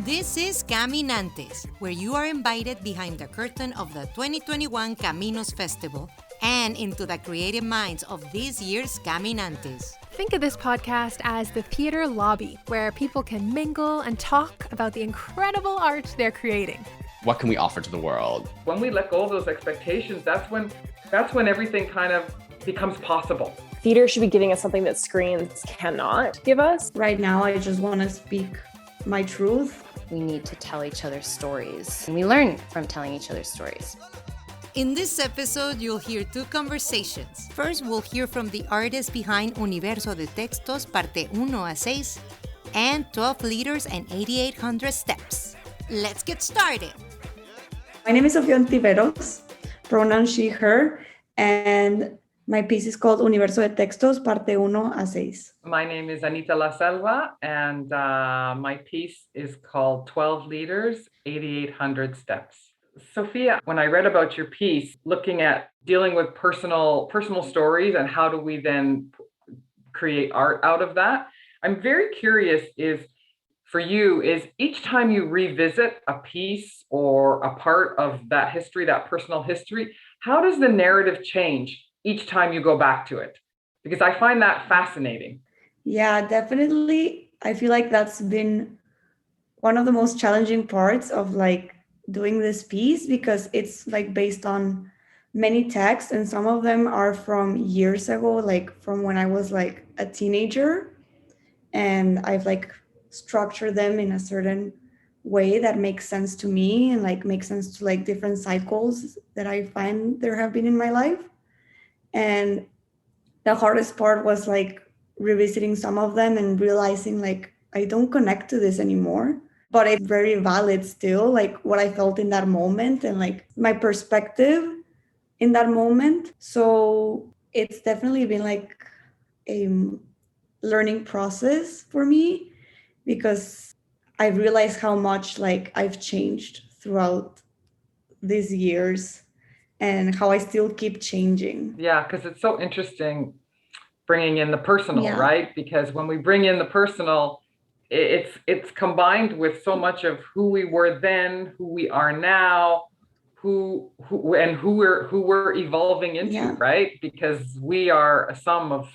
This is Caminantes, where you are invited behind the curtain of the 2021 CAMINOS Festival and into the creative minds of this year's Caminantes. Think of this podcast as the theater lobby, where people can mingle and talk about the incredible art they're creating. What can we offer to the world? When we let go of those expectations, that's when everything kind of becomes possible. Theater should be giving us something that screens cannot give us. Right now, I just want to speak my truth. We need to tell each other stories, and we learn from telling each other stories. In this episode, you'll hear two conversations. First, we'll hear from the artist behind Universo de Textos, parte 1 a 6, and 12 Liters and 8,800 Steps. Let's get started. My name is Sofía Ontiveros, pronoun she, her, and my piece is called Universo de Textos, parte 1 a 6. My name is Anita La Selva, and my piece is called 12 Liters, 8,800 Steps. Sofía, when I read about your piece, looking at dealing with personal stories and how do we then create art out of that, I'm very curious for you, is each time you revisit a piece or a part of that history, that personal history, how does the narrative change each time you go back to it? Because I find that fascinating. Yeah, definitely. I feel like that's been one of the most challenging parts of doing this piece, because it's based on many texts, and some of them are from years ago, from when I was a teenager, and I've structured them in a certain way that makes sense to me and makes sense to different cycles that I find there have been in my life. And the hardest part was revisiting some of them and realizing I don't connect to this anymore, but it's very valid still, what I felt in that moment and my perspective in that moment. So it's definitely been a learning process for me, because I realized how much I've changed throughout these years and how I still keep changing. Yeah, because it's so interesting bringing in the personal, right? Because when we bring in the personal, it's combined with so much of who we were then, who we are now, who we're evolving into, right? Because we are a sum of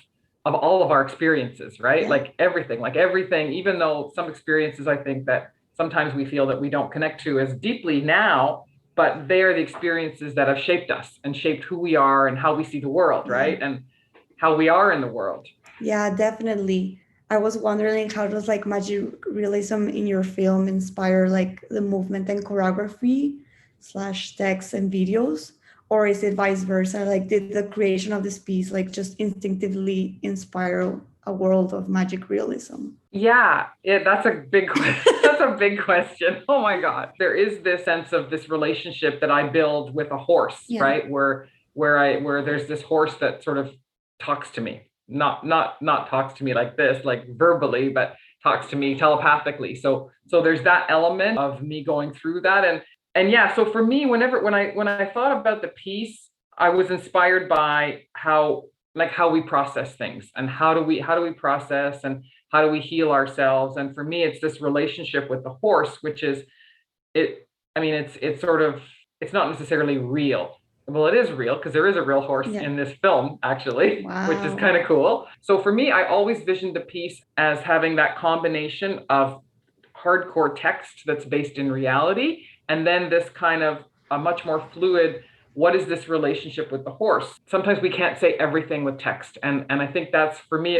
all of our experiences, right? Everything, even though some experiences I think that sometimes we feel that we don't connect to as deeply now, but they are the experiences that have shaped us and shaped who we are and how we see the world, right? And how we are in the world. Yeah, definitely. I was wondering, how does magic realism in your film inspire the movement and choreography / text and videos? Or is it vice versa? Did the creation of this piece just instinctively inspire a world of magic realism? Yeah, that's a big question. That's a big question. Oh my God. There is this sense of this relationship that I build with a horse, right? Where there's this horse that sort of talks to me, not talks to me like this, verbally, but talks to me telepathically. So there's that element of me going through that. And yeah, so for me, when I thought about the piece, I was inspired by how we process things and how do we process and how do we heal ourselves. And for me, it's this relationship with the horse, which is it's not necessarily real. Well, it is real because there is a real horse in this film, actually, which is kind of cool. So for me, I always visioned the piece as having that combination of hardcore text that's based in reality, and then this kind of a much more fluid, what is this relationship with the horse? Sometimes we can't say everything with text. And I think that's, for me,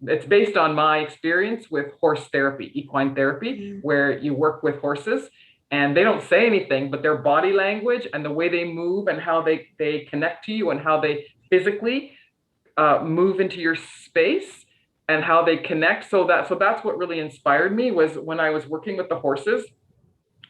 it's based on my experience with horse therapy, equine therapy, where you work with horses and they don't say anything, but their body language and the way they move and how they connect to you and how they physically move into your space and how they connect. So that's what really inspired me, was when I was working with the horses,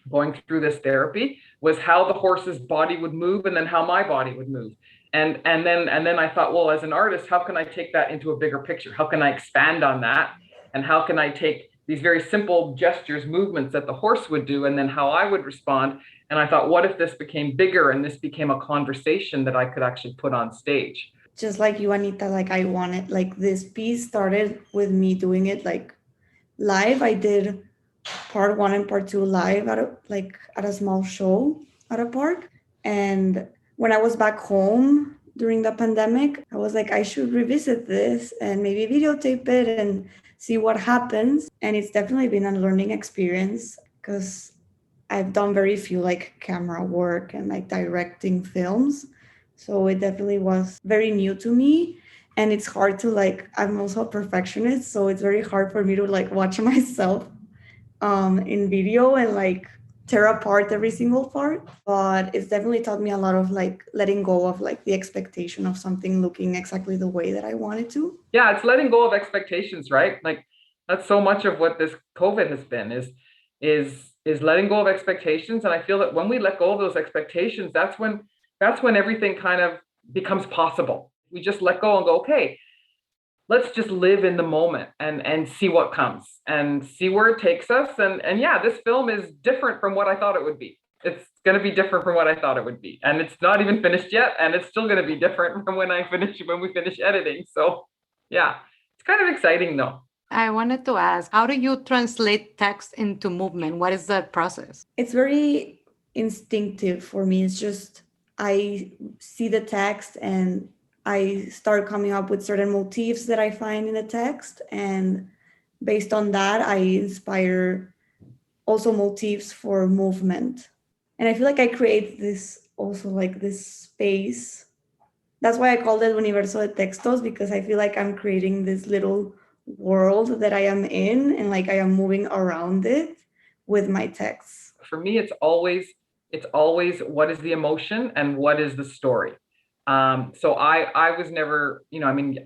going through this therapy, was how the horse's body would move and then how my body would move. And then I thought, well, as an artist, how can I take that into a bigger picture? How can I expand on that? And how can I take these very simple gestures, movements that the horse would do, and then how I would respond? And I thought, what if this became bigger and this became a conversation that I could actually put on stage? Just like you, Anita, I wanted, this piece started with me doing it live. I did part one and part two live at a small show at a park. And when I was back home during the pandemic, I was like, I should revisit this and maybe videotape it and see what happens. And it's definitely been a learning experience because I've done very few like camera work and like directing films. So it definitely was very new to me. And it's hard to like, I'm also a perfectionist. So it's very hard for me to like watch myself in video and like tear apart every single part. But it's definitely taught me a lot of like letting go of like the expectation of something looking exactly the way that I wanted to. Yeah, it's letting go of expectations, right? Like that's so much of what this COVID has been is letting go of expectations. And I feel that when we let go of those expectations, that's when everything kind of becomes possible. We just let go and go, okay, let's just live in the moment and see what comes and see where it takes us. And yeah, this film is different from what I thought it would be. It's going to be different from what I thought it would be. And it's not even finished yet. And it's still going to be different from when we finish editing. So yeah, it's kind of exciting though. I wanted to ask, how do you translate text into movement? What is that process? It's very instinctive for me. It's just, I see the text and I start coming up with certain motifs that I find in the text. And based on that, I inspire also motifs for movement. And I feel like I create this also like this space. That's why I called it Universo de Textos, because I feel like I'm creating this little world that I am in and like I am moving around it with my texts. For me, it's always what is the emotion and what is the story. So I was never,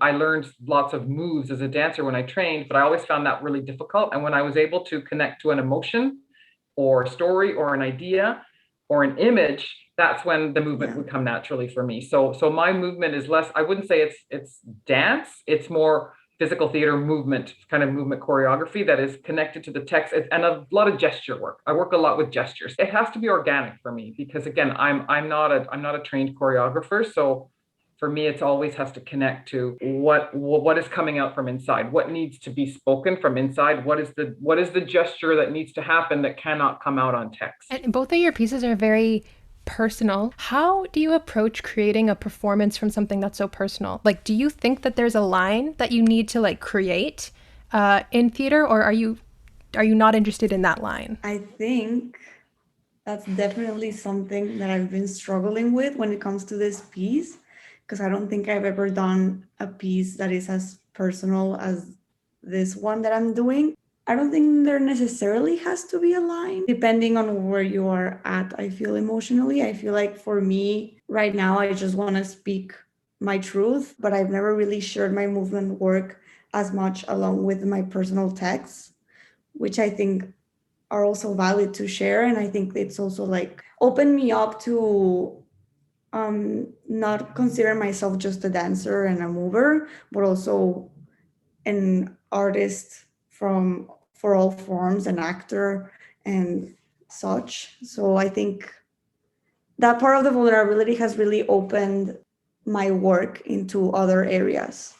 I learned lots of moves as a dancer when I trained, but I always found that really difficult. And when I was able to connect to an emotion or story or an idea or an image, that's when the movement would come naturally for me. So my movement is less, I wouldn't say it's dance, it's more physical theater movement, kind of movement choreography that is connected to the text and a lot of gesture work. I work a lot with gestures. It has to be organic for me because again, I'm not a trained choreographer. So for me, it always has to connect to what is coming out from inside, what needs to be spoken from inside, what is the gesture that needs to happen that cannot come out on text. And both of your pieces are very personal. How do you approach creating a performance from something that's so personal? Like, do you think that there's a line that you need to like create in theater, or are you not interested in that line? I think that's definitely something that I've been struggling with when it comes to this piece, because I don't think I've ever done a piece that is as personal as this one that I'm doing. I don't think there necessarily has to be a line, depending on where you are at, I feel emotionally. I feel like for me right now, I just want to speak my truth, but I've never really shared my movement work as much along with my personal texts, which I think are also valid to share. And I think it's also like opened me up to not consider myself just a dancer and a mover, but also an artist for all forms, an actor and such. So I think that part of the vulnerability has really opened my work into other areas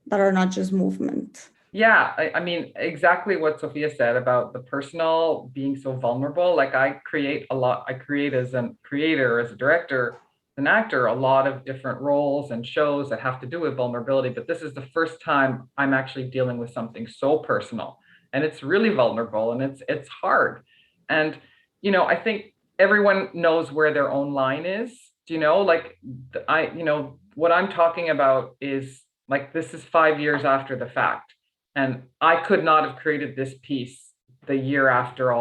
that are not just movement. Yeah, I mean, exactly what Sofía said about the personal being so vulnerable. Like I create a lot. I create as a creator, as a director, an actor, a lot of different roles and shows that have to do with vulnerability. But this is the first time I'm actually dealing with something so personal, and it's really vulnerable, and it's hard. And I think everyone knows where their own line is. Like what I'm talking about is like this is 5 years after the fact. And I could not have created this piece the year after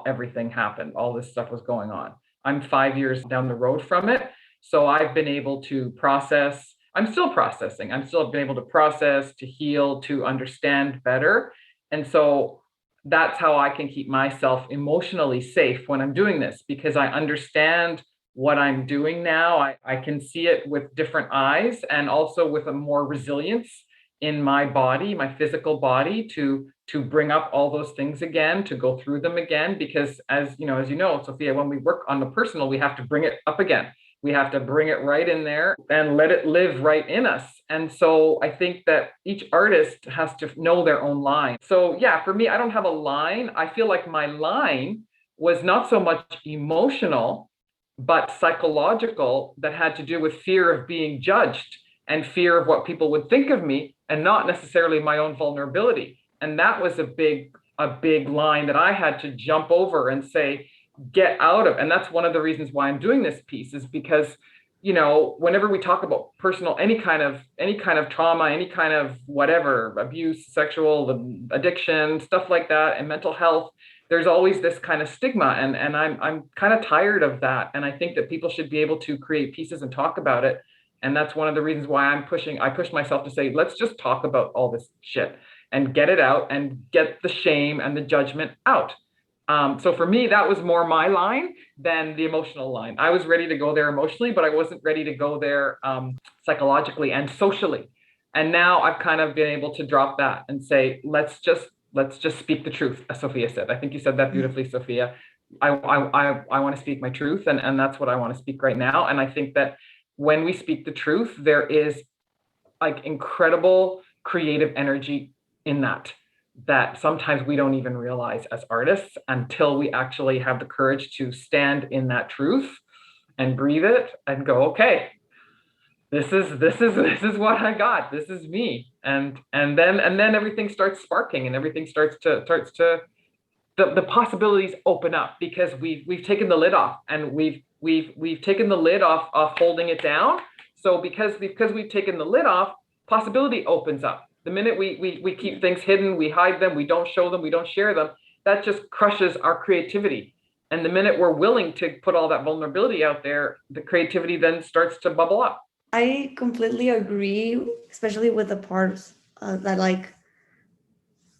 everything happened, all this stuff was going on. I'm 5 years down the road from it. So I've been able to process, I'm still processing. I'm still been able to process, to heal, to understand better. And so that's how I can keep myself emotionally safe when I'm doing this, because I understand what I'm doing now. I can see it with different eyes and also with a more resilience in my body, my physical body, to bring up all those things again, to go through them again, because as you know, Sofía, when we work on the personal, we have to bring it up again. We have to bring it right in there and let it live right in us. And so I think that each artist has to know their own line. So yeah, for me, I don't have a line. I feel like my line was not so much emotional, but psychological, that had to do with fear of being judged and fear of what people would think of me, and not necessarily my own vulnerability. And that was a big line that I had to jump over and say, get out of. And that's one of the reasons why I'm doing this piece, is because, you know, whenever we talk about personal, any kind of trauma, any kind of whatever, abuse, sexual addiction, stuff like that, and mental health, there's always this kind of stigma. And I'm kind of tired of that. And I think that people should be able to create pieces and talk about it. And that's one of the reasons why I push myself to say, let's just talk about all this shit and get it out and get the shame and the judgment out. So for me, that was more my line than the emotional line. I was ready to go there emotionally, but I wasn't ready to go there psychologically and socially. And now I've kind of been able to drop that and say, let's just speak the truth, as Sofía said. I think you said that beautifully, Sofía. I want to speak my truth, and that's what I want to speak right now. And I think that when we speak the truth, there is like incredible creative energy in that sometimes we don't even realize as artists until we actually have the courage to stand in that truth and breathe it and go, okay, this is what I got. This is me. And then everything starts sparking, and everything starts to the possibilities open up, because we've taken the lid off, and we've taken the lid off holding it down. So because we've taken the lid off, possibility opens up. The minute we keep things hidden, we hide them, we don't show them, we don't share them, that just crushes our creativity. And the minute we're willing to put all that vulnerability out there, the creativity then starts to bubble up. I completely agree, especially with the parts that like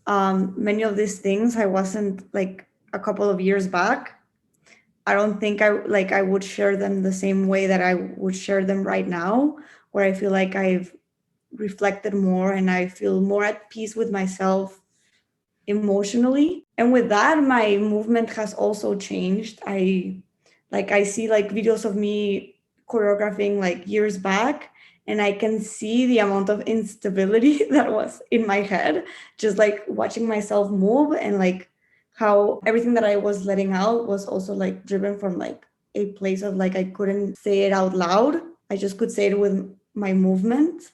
many of these things I wasn't like a couple of years back. I don't think I would share them the same way that I would share them right now, where I feel like I've reflected more and I feel more at peace with myself emotionally. And with that, my movement has also changed. I see like videos of me choreographing like years back, and I can see the amount of instability that was in my head, just like watching myself move, and like how everything that I was letting out was also like driven from like a place of like I couldn't say it out loud. I just could say it with my movement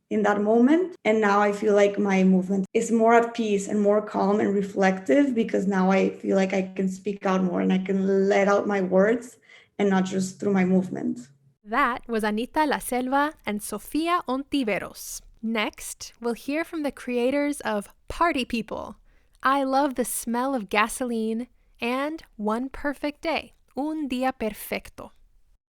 in that moment. And now I feel like my movement is more at peace and more calm and reflective, because now I feel like I can speak out more and I can let out my words, and not just through my movement. That was Anita La Selva and Sofía Ontiveros. Next, we'll hear from the creators of Party People, I Love the Smell of Gasoline, and One Perfect Day, Un Día Perfecto.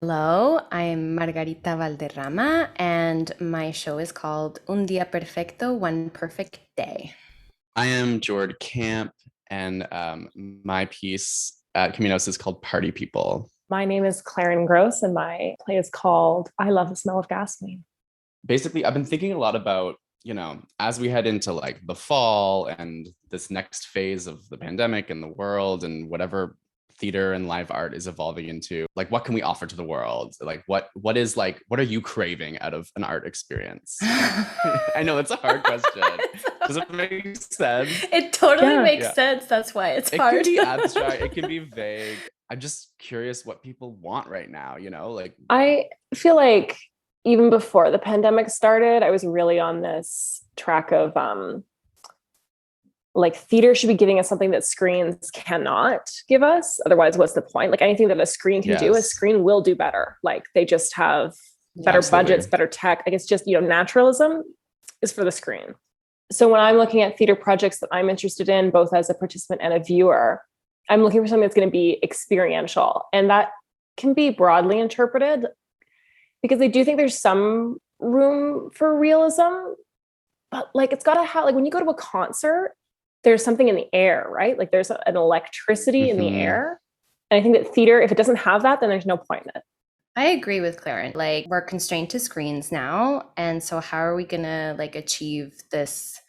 Hello, I'm Margarita Valderrama, and my show is called Un Día Perfecto, One Perfect Day. I am Jord Camp, and my piece at CAMINOS is called Party People. My name is Claren Grosz, and my play is called I Love the Smell of Gasoline. Basically, I've been thinking a lot about, you know, as we head into like the fall and this next phase of the pandemic and the world and whatever theater and live art is evolving into, like, what can we offer to the world? Like, what are you craving out of an art experience? I know it's a hard question. Does it make sense? It totally makes sense. That's why it's hard. It can be abstract. It can be vague. I'm just curious what people want right now, you know, like. I feel like even before the pandemic started, I was really on this track of like theater should be giving us something that screens cannot give us. Otherwise, what's the point? Like anything that a screen can do, a screen will do better. Like they just have better budgets, better tech. Like it's just, you know, naturalism is for the screen. So when I'm looking at theater projects that I'm interested in, both as a participant and a viewer, I'm looking for something that's going to be experiential. And that can be broadly interpreted, because I do think there's some room for realism, but like it's got to have, like when you go to a concert, there's something in the air, right? Like there's an electricity in the air. And I think that theater, if it doesn't have that, then there's no point in it. I agree with Claren. Like we're constrained to screens now. And so how are we going to like achieve this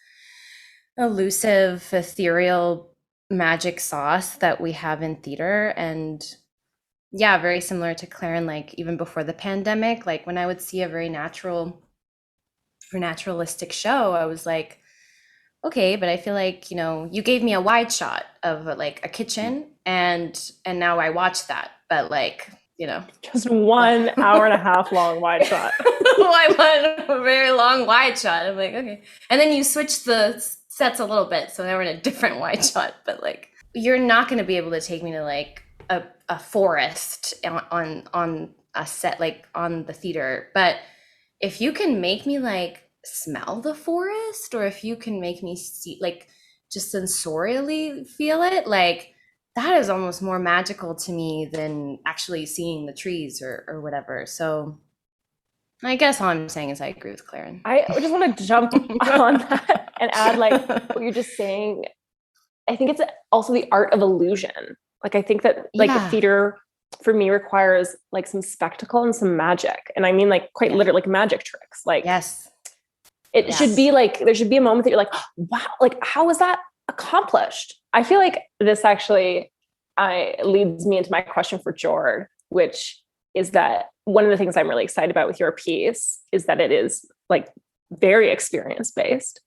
elusive, ethereal magic sauce that we have in theater? And yeah, very similar to Claren, like even before the pandemic, like when I would see a very natural supernaturalistic show, I was like, okay, but I feel like, you know, you gave me a wide shot of like a kitchen, and now I watched that, but like, you know, just 1 hour and a half long wide shot. I want a very long wide shot. I'm like, okay, and then you switch the sets a little bit, so now we're in a different wide shot. But like, you're not going to be able to take me to like a forest on a set, like on the theater. But if you can make me like smell the forest, or if you can make me see, like, just sensorially feel it, like, that is almost more magical to me than actually seeing the trees or whatever. So I guess all I'm saying is I agree with Claren. I just want to jump on that and add, like, what you're just saying. I think it's also the art of illusion. Like, I think that like theater for me requires like some spectacle and some magic. And I mean, like, quite literally, like magic tricks. Like, it should be like, there should be a moment that you're like, oh, wow, like, how was that accomplished? I feel like this actually leads me into my question for Jord, which is that one of the things I'm really excited about with your piece is that it is like very experience-based.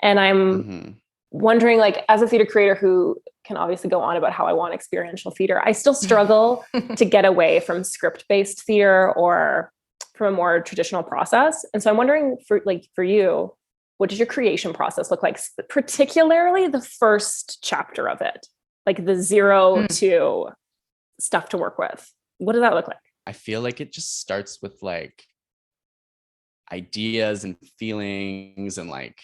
And I'm wondering, like, as a theater creator who can obviously go on about how I want experiential theater, I still struggle to get away from script-based theater or from a more traditional process. And so I'm wondering, for you, what does your creation process look like, particularly the first chapter of it, like the 0 to stuff to work with? What does that look like? I feel like it just starts with like ideas and feelings, and like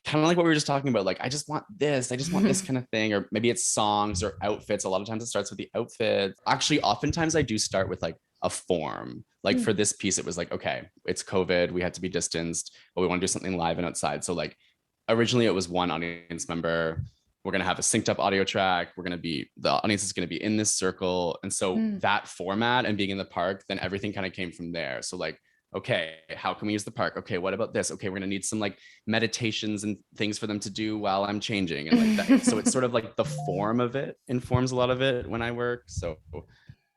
kind of like what we were just talking about. Like, I just want this kind of thing. Or maybe it's songs or outfits. A lot of times it starts with the outfit. Actually, oftentimes I do start with like a form. Like for this piece, it was like, okay, it's COVID, we had to be distanced, but we want to do something live and outside. So like originally it was one audience member. We're going to have a synced up audio track. The audience is going to be in this circle. And so that format and being in the park, then everything kind of came from there. So like, okay, how can we use the park? Okay, what about this? Okay, we're going to need some like meditations and things for them to do while I'm changing. And like that. So it's sort of like the form of it informs a lot of it when I work. So.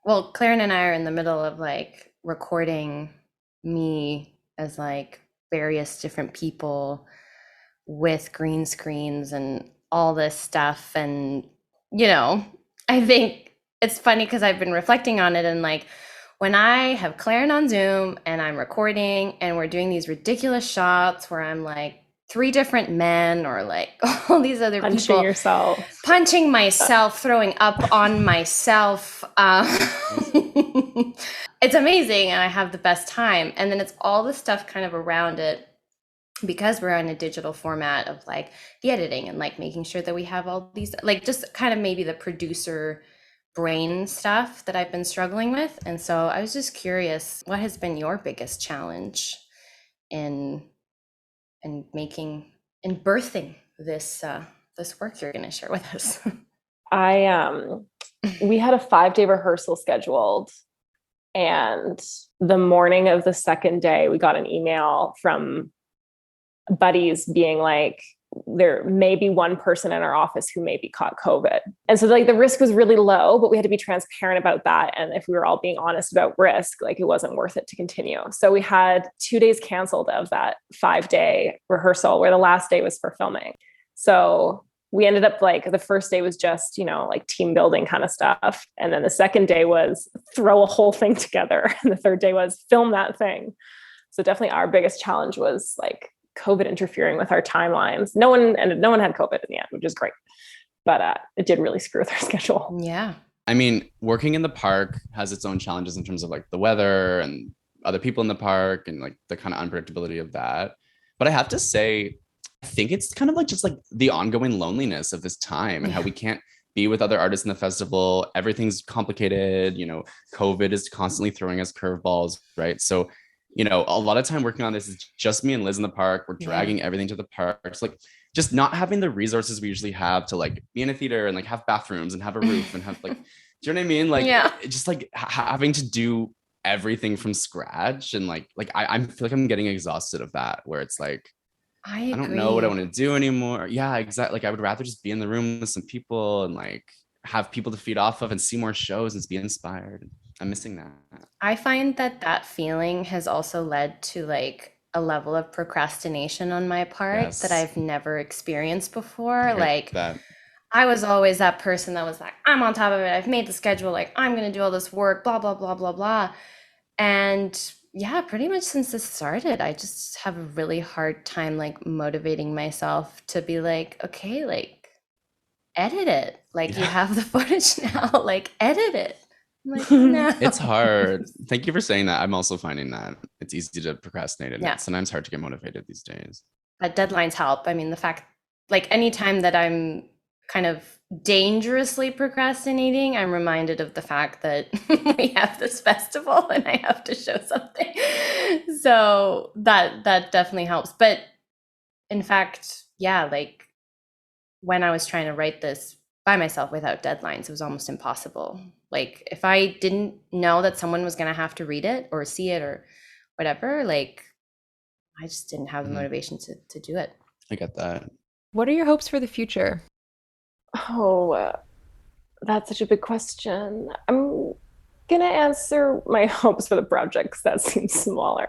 Well, Claren and I are in the middle of like recording me as like various different people with green screens and all this stuff. And, you know, I think it's funny because I've been reflecting on it, and like when I have Claren on Zoom and I'm recording and we're doing these ridiculous shots where I'm like 3 different men or like all these other people punching myself, throwing up on myself. It's amazing, and I have the best time. And then it's all the stuff kind of around it, because we're in a digital format of like the editing and like making sure that we have all these, like, just kind of maybe the producer brain stuff that I've been struggling with. And so I was just curious, what has been your biggest challenge in birthing this work you're going to share with us? We had a 5-day rehearsal scheduled, and the morning of the second day we got an email from buddies being like, there may be one person in our office who may be caught COVID. And so like the risk was really low, but we had to be transparent about that. And if we were all being honest about risk, like it wasn't worth it to continue. So we had 2 days canceled of that 5-day rehearsal, where the last day was for filming. So we ended up, like, the first day was just, you know, like team building kind of stuff. And then the second day was throw a whole thing together. And the third day was film that thing. So definitely our biggest challenge was like COVID interfering with our timelines. No one had COVID in the end, which is great, but it did really screw with our schedule. Yeah. I mean, working in the park has its own challenges in terms of like the weather and other people in the park and like the kind of unpredictability of that. But I have to say, I think it's kind of like just like the ongoing loneliness of this time and how we can't be with other artists in the festival. Everything's complicated. You know, COVID is constantly throwing us curveballs, right? So, you know, a lot of time working on this is just me and Liz in the park. We're dragging everything to the park. It's like just not having the resources we usually have to like be in a theater and like have bathrooms and have a roof and have like, do you know what I mean? Like, just like having to do everything from scratch. And like I feel like I'm getting exhausted of that, where it's like, I don't know what I want to do anymore. Yeah, exactly. Like I would rather just be in the room with some people and like have people to feed off of and see more shows and be inspired. I'm missing that. I find that feeling has also led to like a level of procrastination on my part that I've never experienced before. Like I was always that person that was like, I'm on top of it. I've made the schedule. Like I'm going to do all this work, blah, blah, blah, blah, blah. And yeah, pretty much since this started, I just have a really hard time like motivating myself to be like, okay, like edit it. Like you have the footage now, like edit it. I'm like, no. It's hard. Thank you for saying that. I'm also finding that it's easy to procrastinate and it's sometimes hard to get motivated these days. But deadlines help. I mean, the fact, like anytime that I'm kind of dangerously procrastinating, I'm reminded of the fact that we have this festival and I have to show something. So that definitely helps. But in fact, yeah, like when I was trying to write this by myself without deadlines, it was almost impossible. Like if I didn't know that someone was going to have to read it or see it or whatever, like I just didn't have the motivation to do it. I get that. What are your hopes for the future? Oh, that's such a big question. I'm going to answer my hopes for the project because that seems smaller.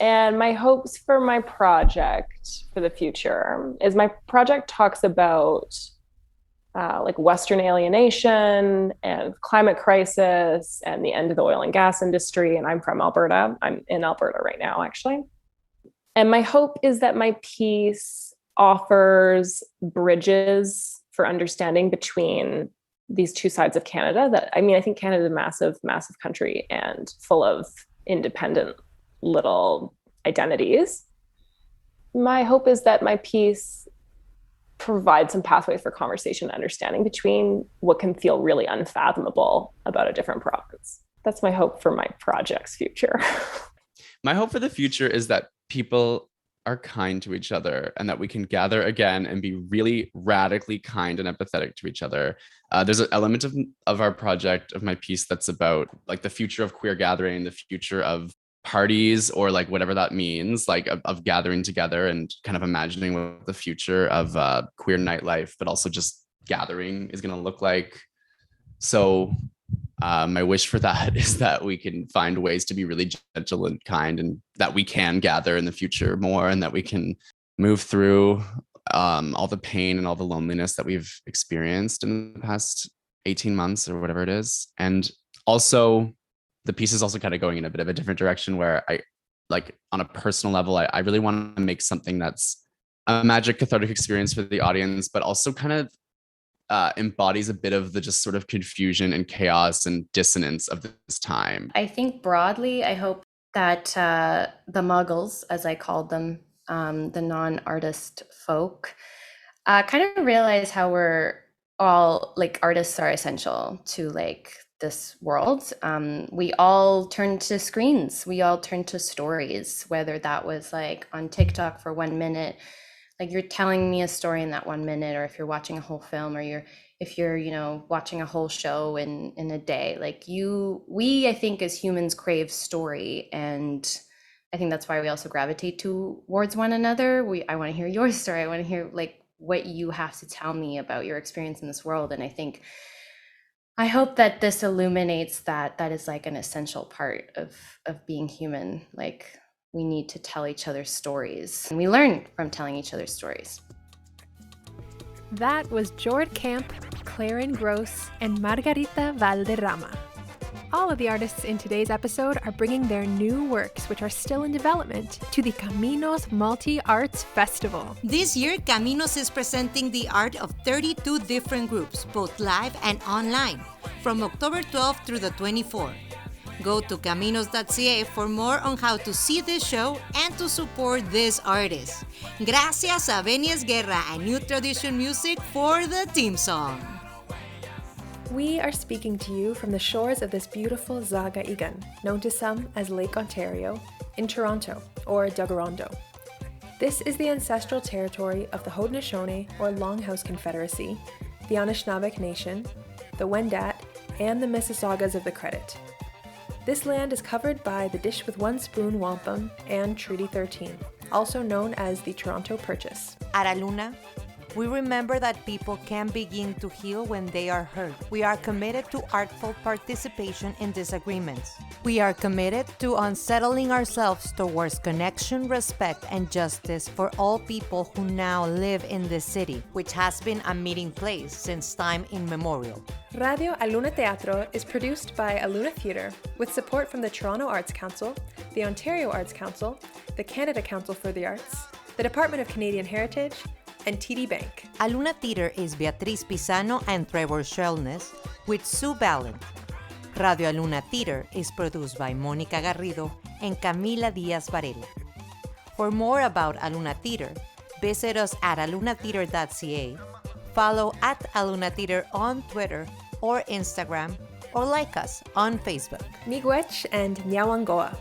And my hopes for my project for the future is my project talks about like Western alienation and climate crisis and the end of the oil and gas industry. And I'm from Alberta. I'm in Alberta right now, actually. And my hope is that my piece offers bridges for understanding between these two sides of Canada. That, I mean, I think Canada is a massive, massive country and full of independent little identities. My hope is that my piece provides some pathways for conversation and understanding between what can feel really unfathomable about a different province. That's my hope for my project's future. My hope for the future is that people are kind to each other and that we can gather again and be really radically kind and empathetic to each other. There's an element of our project, of my piece, that's about like the future of queer gathering, the future of parties, or like whatever that means, like of gathering together and kind of imagining what the future of queer nightlife, but also just gathering is going to look like. So my wish for that is that we can find ways to be really gentle and kind, and that we can gather in the future more, and that we can move through all the pain and all the loneliness that we've experienced in the past 18 months or whatever it is. And also the piece is also kind of going in a bit of a different direction where I, like on a personal level, I really want to make something that's a magic cathartic experience for the audience, but also kind of embodies a bit of the just sort of confusion and chaos and dissonance of this time. I think broadly, I hope that the muggles, as I called them, the non-artist folk, kind of realize how we're all, like, artists are essential to like this world. We all turn to screens, we all turn to stories, whether that was like on TikTok for 1 minute, like you're telling me a story in that 1 minute, or if you're watching a whole film, or if you're you know, watching a whole show in a day. Like we I think as humans crave story, and I think that's why we also gravitate towards one another. I want to hear your story. I want to hear like what you have to tell me about your experience in this world. And I hope that this illuminates that is like an essential part of being human. Like we need to tell each other stories, and we learn from telling each other stories. That was Jord Camp, Claren Grosz, and Margarita Valderrama. All of the artists in today's episode are bringing their new works, which are still in development, to the CAMINOS Multi-Arts Festival. This year, CAMINOS is presenting the art of 32 different groups, both live and online, from October 12th through the 24th. Go to caminos.ca for more on how to see this show and to support this artist. Gracias a Benies Guerra and New Tradition Music for the theme song. We are speaking to you from the shores of this beautiful Zagaigan, known to some as Lake Ontario, in Toronto, or Dagarondo. This is the ancestral territory of the Haudenosaunee, or Longhouse Confederacy, the Anishinaabe Nation, the Wendat, and the Mississaugas of the Credit. This land is covered by the Dish with One Spoon Wampum and Treaty 13, also known as the Toronto Purchase. At Aluna, We remember that people can begin to heal when they are hurt. We are committed to artful participation in disagreements. We are committed to unsettling ourselves towards connection, respect, and justice for all people who now live in this city, which has been a meeting place since time immemorial. Radio Aluna Teatro is produced by Aluna Theatre with support from the Toronto Arts Council, the Ontario Arts Council, the Canada Council for the Arts, the Department of Canadian Heritage, and TD Bank. Aluna Theater is Beatriz Pisano and Trevor Shelness with Sue Ballant. Radio Aluna Theater is produced by Mónica Garrido and Camila Díaz Varela. For more about Aluna Theater, visit us at alunatheater.ca, follow at Aluna Theater on Twitter or Instagram, or like us on Facebook. Miigwech and Nyawangoa.